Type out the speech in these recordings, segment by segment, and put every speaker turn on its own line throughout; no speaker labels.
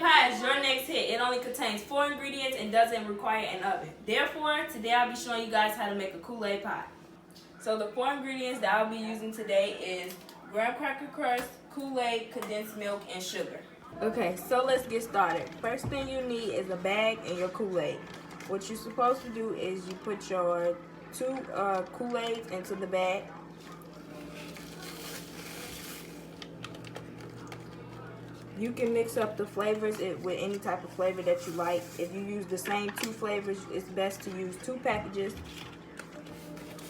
Pie is your next hit. It only contains 4 ingredients and doesn't require an oven. Therefore, today I'll be showing you guys how to make a Kool-Aid Pie. So the 4 ingredients that I'll be using today is graham cracker crust, Kool-Aid, condensed milk, and sugar. Okay, so let's get started. First thing you need is a bag and your Kool-Aid. What you're supposed to do is you put your 2 Kool-Aids into the bag. You can mix up the flavors with any type of flavor that you like. If you use the same 2 flavors, it's best to use 2 packages.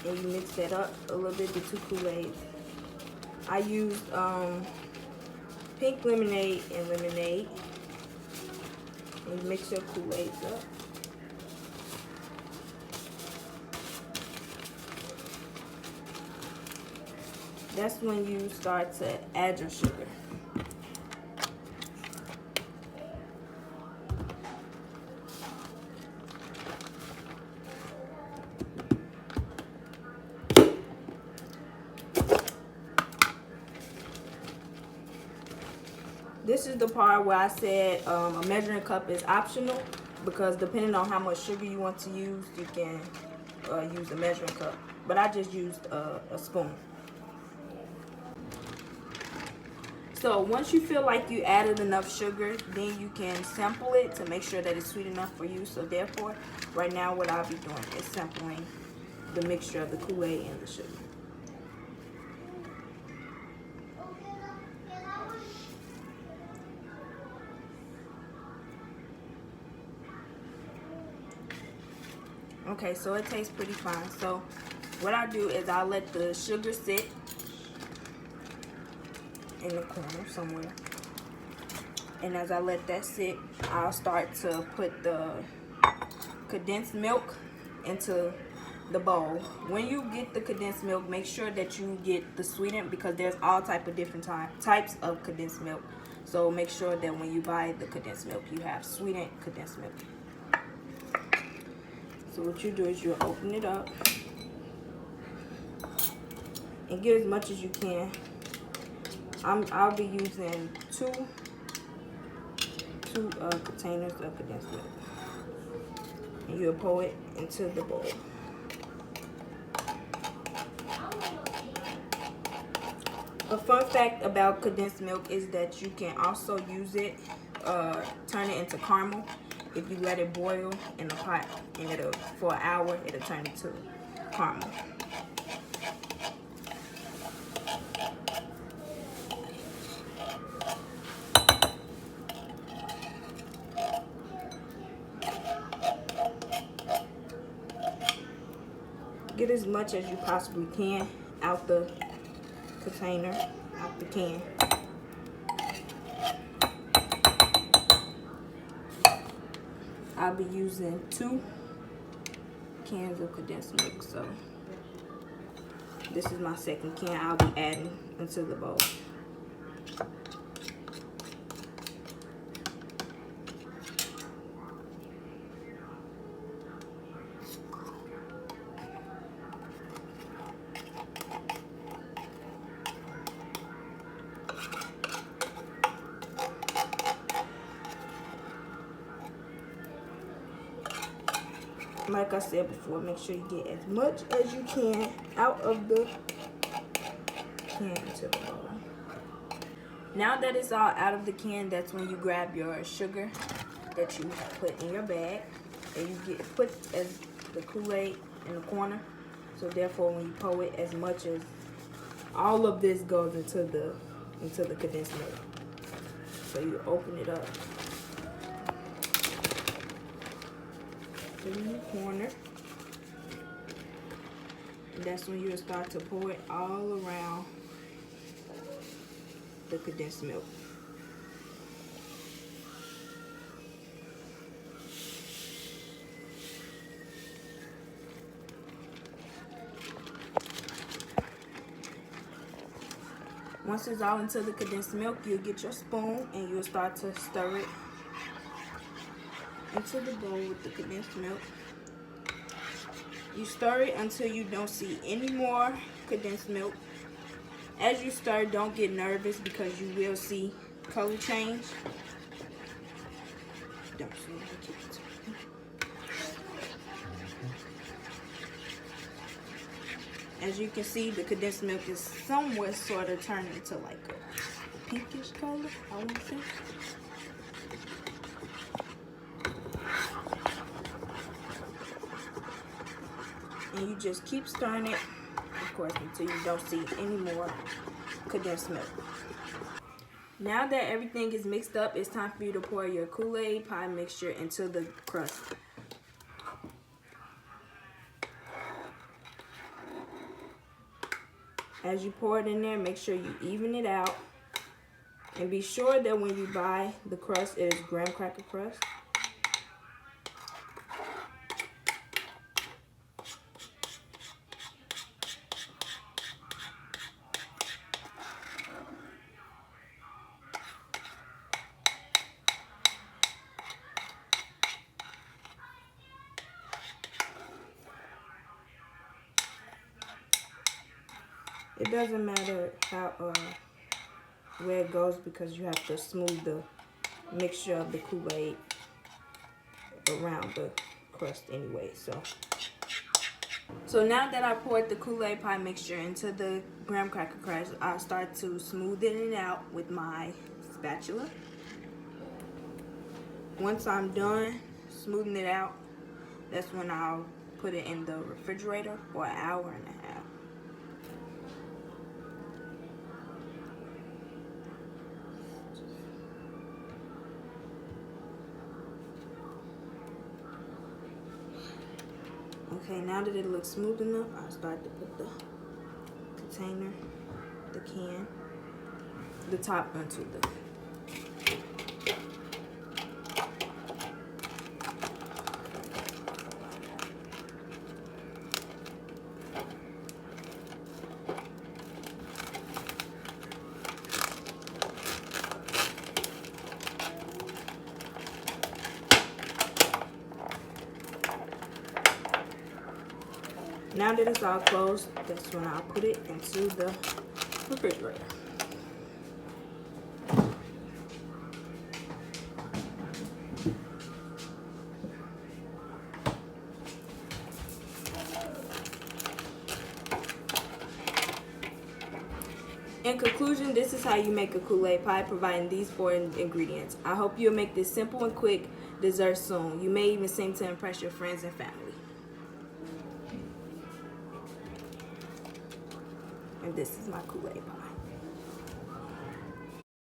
And you mix that up a little bit, the 2 Kool-Aids. I used pink lemonade and lemonade. And you mix your Kool-Aids up. That's when you start to add your sugar. This is the part where I said a measuring cup is optional, because depending on how much sugar you want to use, you can use a measuring cup. But I just used a spoon. So once you feel like you added enough sugar, then you can sample it to make sure that it's sweet enough for you. So therefore, right now what I'll be doing is sampling the mixture of the Kool-Aid and the sugar. Okay, so it tastes pretty fine. So what I do is I'll let the sugar sit in the corner somewhere. And as I let that sit, I'll start to put the condensed milk into the bowl. When you get the condensed milk, make sure that you get the sweetened, because there's all type of different types of condensed milk. So make sure that when you buy the condensed milk, you have sweetened condensed milk. So what you do is you open it up and get as much as you can. I'll be using two containers of condensed milk, and you'll pour it into the bowl. A fun fact about condensed milk is that you can also use it, turn it into caramel. If you let it boil in a pot, and for an hour, it'll turn into caramel. Get as much as you possibly can out the container, out the can. I'll be using 2 cans of condensed milk, so this is my second can I'll be adding into the bowl. Like I said before, make sure you get as much as you can out of the can to the bowl. Now that it's all out of the can, that's when you grab your sugar that you put in your bag, and you put as the Kool-Aid in the corner. So therefore, when you pour it, as much as all of this goes into the condensed milk. So you open it up in the corner, and that's when you'll start to pour it all around the condensed milk. Once it's all into the condensed milk, you'll get your spoon and you'll start to stir it into the bowl with the condensed milk. You stir it until you don't see any more condensed milk. As you stir, don't get nervous because you will see color change. don't feel like it. As you can see, the condensed milk is somewhat sort of turning into like a pinkish color, I want to say. And you just keep stirring it, of course, until you don't see any more condensed milk. Now that everything is mixed up, it's time for you to pour your Kool-Aid Pie mixture into the crust. As you pour it in there, make sure you even it out. And be sure that when you buy the crust, it is graham cracker crust. It doesn't matter how where it goes, because you have to smooth the mixture of the Kool-Aid around the crust anyway. So now that I poured the Kool-Aid Pie mixture into the graham cracker crust, I start to smooth it out with my spatula. Once I'm done smoothing it out, that's when I'll put it in the refrigerator for an hour and a half. Okay, now that it looks smooth enough, I'll start to put the container, the can, the top onto the Now that it's all closed, that's when I'll put it into the refrigerator. In conclusion, this is how you make a Kool-Aid pie, providing these 4 ingredients. I hope you'll make this simple and quick dessert soon. You may even seem to impress your friends and family. And this is my Kool-Aid pie.